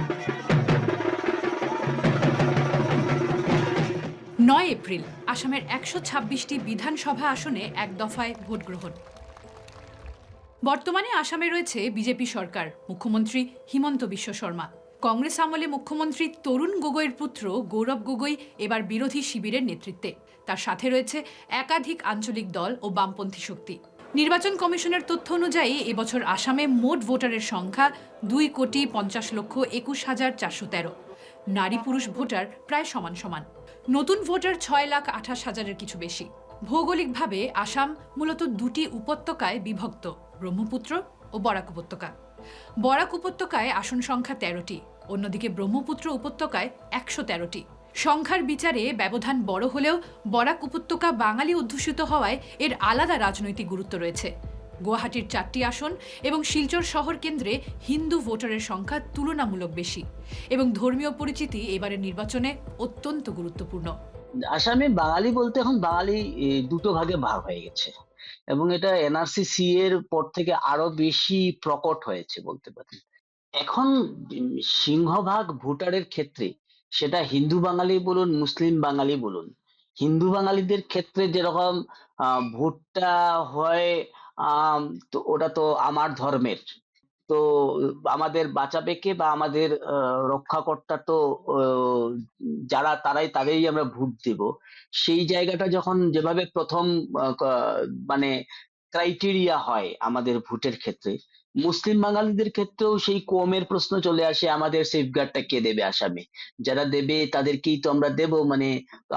9 April আসামের 126টি বিধানসভা আসনে এক দফায় ভোট গ্রহণ। বর্তমানে আসামে রয়েছে বিজেপি সরকার, মুখ্যমন্ত্রী হিমন্ত বিশ্ব শর্মা। কংগ্রেস আমলে মুখ্যমন্ত্রী তরুণ গগৈর পুত্র গৌরব গগৈ এবার বিরোধী শিবিরের নেতৃত্বে। তার সাথে রয়েছে একাধিক আঞ্চলিক দল ও বামপন্থী শক্তি। নির্বাচন কমিশনের তথ্য অনুযায়ী এবছর আসামে মোট ভোটারের সংখ্যা 2,50,21,413। নারী পুরুষ ভোটার প্রায় সমান সমান। নতুন ভোটার 6,28,000-এর কিছু বেশি। ভৌগোলিকভাবে আসাম মূলত দুটি উপত্যকায় বিভক্ত, ব্রহ্মপুত্র ও বরাক উপত্যকা। বরাক উপত্যকায় আসন সংখ্যা 13টি, অন্যদিকে ব্রহ্মপুত্র উপত্যকায় 113টি। সংখ্যার বিচারে ব্যবধান বড় হলেও বরাক উপত্যকা বাঙালি অধ্যুষিত হওয়ায় এর আলাদা রাজনৈতিক গুরুত্ব রয়েছে। গুয়াহাটির 4টি আসন এবং শিলচর শহর কেন্দ্রে হিন্দু ভোটারের সংখ্যা তুলনামূলক বেশি এবং ধর্মীয় পরিচিতি এবারের নির্বাচনে অত্যন্ত গুরুত্বপূর্ণ। আসামে বাঙালি বলতে এখন বাঙালি দুটো ভাগে ভাগ হয়ে গেছে এবং এটা এনআরসি এর পর থেকে আরো বেশি প্রকট হয়েছে বলতে পারি। এখন সিংহভাগ ভোটারের ক্ষেত্রে সেটা হিন্দু বাঙালি বলুন, মুসলিম বাঙালি বলুন, হিন্দু বাঙালিদের ক্ষেত্রে যেরকম ভোটটা হয়, তো ওটা তো আমার ধর্মের, তো আমাদের বাঁচাবে কে বা আমাদের রক্ষাকর্তা তো তারাই আমরা ভোট দেব। সেই জায়গাটা যখন যেভাবে প্রথম মানে ক্রাইটেরিয়া হয় আমাদের ভোটের ক্ষেত্রে, মুসলিম বাঙালিদের ক্ষেত্রেও সেই কমের প্রশ্ন চলে আসে, আমাদের সেফগার্ডটা কে দেবে আসামে, যারা দেবে তাদেরকেই তো আমরা দেব, মানে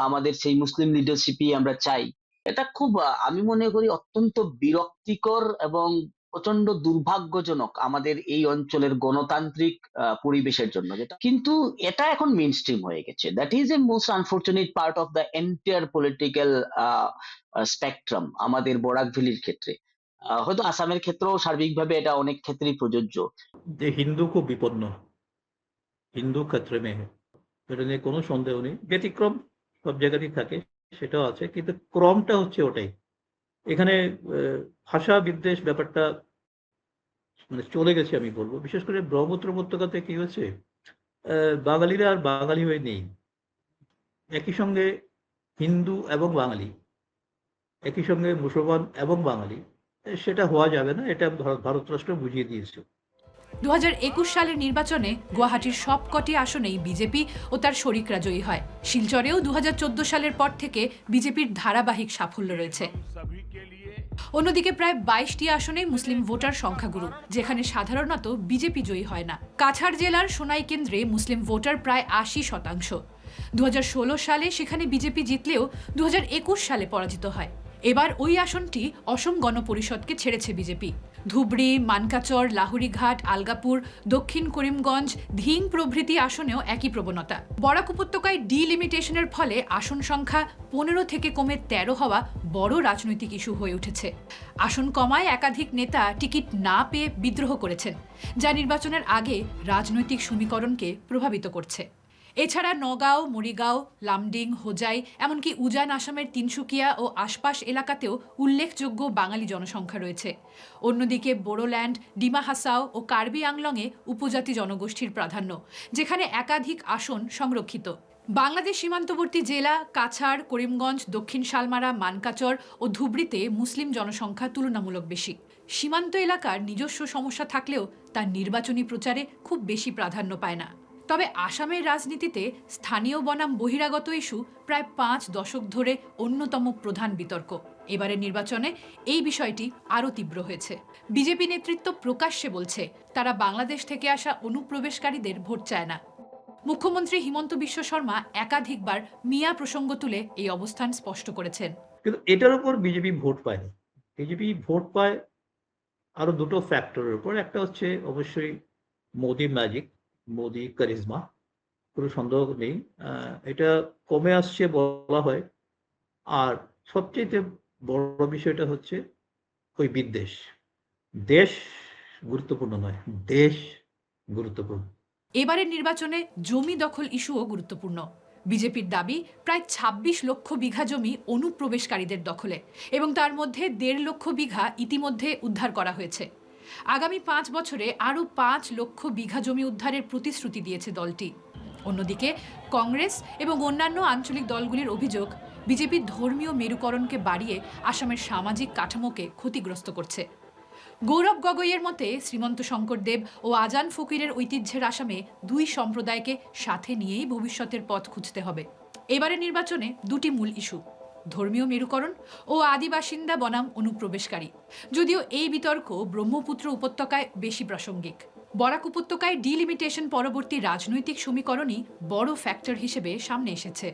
আমাদের সেই মুসলিম লিডারশিপই আমরা চাই। এটা খুব আমি মনে করি অত্যন্ত বিরক্তিকর এবং প্রচন্ড দুর্ভাগ্যজনক আমাদের এই অঞ্চলের গণতান্ত্রিক পরিবেশের জন্য, যেটা কিন্তু এটা এখন মেইন স্ট্রিম হয়ে গেছে। That is a most unfortunate part of the entire political spectrum আমাদের বরাক ভ্যালির ক্ষেত্রে। হয়তো আসামের ক্ষেত্রেও সার্বিকভাবে এটা অনেক ক্ষেত্রেই প্রযোজ্য। যে হিন্দু খুব বিপন্ন, হিন্দু ক্ষেত্রে মেয়ে, এটা নিয়ে কোনো সন্দেহ নেই। ব্যতিক্রম সব জায়গাতেই থাকে, সেটাও আছে, কিন্তু ক্রমটা হচ্ছে ওটাই। এখানে ভাষা বিদ্বেষ ব্যাপারটা মানে চলে গেছে আমি বলবো। বিশেষ করে ব্রহ্মপুত্র উপত্যকাতে কি হয়েছে, বাঙালিরা আর বাঙালি হয়ে নেই। একই সঙ্গে হিন্দু এবং বাঙালি, একই সঙ্গে মুসলমান এবং বাঙালি, সেটা হওয়া যাবে না। এটা ভারত রাষ্ট্র বুঝিয়ে দিয়েছে। 2021 সালের নির্বাচনে গুয়াহাটির সবকটি আসনেই বিজেপি ও তার শরিকরা জয়ী হয়। শিলচরেও 2014 সালের পর থেকে বিজেপির ধারাবাহিক সাফল্য রয়েছে। অন্যদিকে প্রায় 22টি আসনে মুসলিম ভোটার সংখ্যাগুরু, যেখানে সাধারণত বিজেপি জয়ী হয় না। কাছাড় জেলার সোনাই কেন্দ্রে মুসলিম ভোটার প্রায় 80%। 2016 সালে সেখানে বিজেপি জিতলেও 2021 সালে পরাজিত হয়। এবার ওই আসনটি অসম গণ পরিষদকে ছেড়েছে বিজেপি। ধুবড়ি, মানকাচর, লাহুরিঘাট, আলগাপুর, দক্ষিণ করিমগঞ্জ, ধিং প্রভৃতি আসনেও একই প্রবণতা। বরাক উপত্যকায় ডিলিমিটেশনের ফলে আসন সংখ্যা 15 থেকে কমে 13 হওয়া বড় রাজনৈতিক ইস্যু হয়ে উঠেছে। আসন কমায় একাধিক নেতা টিকিট না পেয়ে বিদ্রোহ করেছেন, যা নির্বাচনের আগে রাজনৈতিক সমীকরণকে প্রভাবিত করছে। এছাড়া নগাঁও, মরিগাঁও, লামডিং, হোজাই, এমনকি উজান আসামের তিনসুকিয়া ও আশপাশ এলাকাতেও উল্লেখযোগ্য বাঙালি জনসংখ্যা রয়েছে। অন্যদিকে বোডোল্যান্ড, ডিমা হাসাও ও কার্বি আংলংয়ে উপজাতি জনগোষ্ঠীর প্রাধান্য, যেখানে একাধিক আসন সংরক্ষিত। বাংলাদেশ সীমান্তবর্তী জেলা কাছাড়, করিমগঞ্জ, দক্ষিণ শালমারা, মানকাচর ও ধুবড়িতে মুসলিম জনসংখ্যা তুলনামূলক বেশি। সীমান্ত এলাকার নিজস্ব সমস্যা থাকলেও তার নির্বাচনী প্রচারে খুব বেশি প্রাধান্য পায় না। তবে আসামের রাজনীতিতে স্থানীয় বনাম বহিরাগত ইস্যু প্রায় 5 দশক ধরে অন্যতম প্রধান বিতর্ক। এবারের নির্বাচনে এই বিষয়টি আরও তীব্র হয়েছে। বিজেপি নেতৃত্ব প্রকাশ্যে বলছে তারা বাংলাদেশ থেকে আসা অনুপ্রবেশকারীদের ভোট চায় না। মুখ্যমন্ত্রী হিমন্ত বিশ্ব শর্মা একাধিকবার মিয়া প্রসঙ্গ তুলে এই অবস্থান স্পষ্ট করেছেন। কিন্তু এটার উপর বিজেপি ভোট পায়নি। বিজেপি ভোট পায় আরো দুটো ফ্যাক্টরের উপর। একটা হচ্ছে অবশ্যই মোদি ম্যাজিক, মোদি কারিজমা, কোনো সন্দেহ নেই। এটা কমে আসছে বলা হয়। আর সবচেয়ে বড় বিষয়টা হচ্ছে ওই বিদ্বেষ। দেশ গুরুত্বপূর্ণ নয়, দেশ গুরুত্বপূর্ণ। এবারের নির্বাচনে জমি দখল ইস্যুও গুরুত্বপূর্ণ। বিজেপির দাবি প্রায় 26 লক্ষ বিঘা জমি অনুপ্রবেশকারীদের দখলে এবং তার মধ্যে 1.5 লক্ষ বিঘা ইতিমধ্যে উদ্ধার করা হয়েছে। আগামী 5 বছরে আরও 5 লক্ষ বিঘা জমি উদ্ধারের প্রতিশ্রুতি দিয়েছে দলটি। অন্যদিকে কংগ্রেস এবং অন্যান্য আঞ্চলিক দলগুলির অভিযোগ, বিজেপির ধর্মীয় মেরুকরণকে বাড়িয়ে আসামের সামাজিক কাঠামোকে ক্ষতিগ্রস্ত করছে। গৌরব গগৈয়ের মতে শ্রীমন্ত শঙ্করদেব ও আজান ফকিরের ঐতিহ্যের আসামে দুই সম্প্রদায়কে সাথে নিয়েই ভবিষ্যতের পথ খুঁজতে হবে। এবারে নির্বাচনে দুটি মূল ইস্যু, ধর্মীয় মেরুকরণ ও আদিবাসিন্দা বনাম অনুপ্রবেশকারী। যদিও এই বিতর্ক ব্রহ্মপুত্র উপত্যকায় বেশি প্রাসঙ্গিক। বরাক উপত্যকায় ডিলিমিটেশন পরবর্তী রাজনৈতিক সমীকরণই বড় ফ্যাক্টর হিসেবে সামনে এসেছে।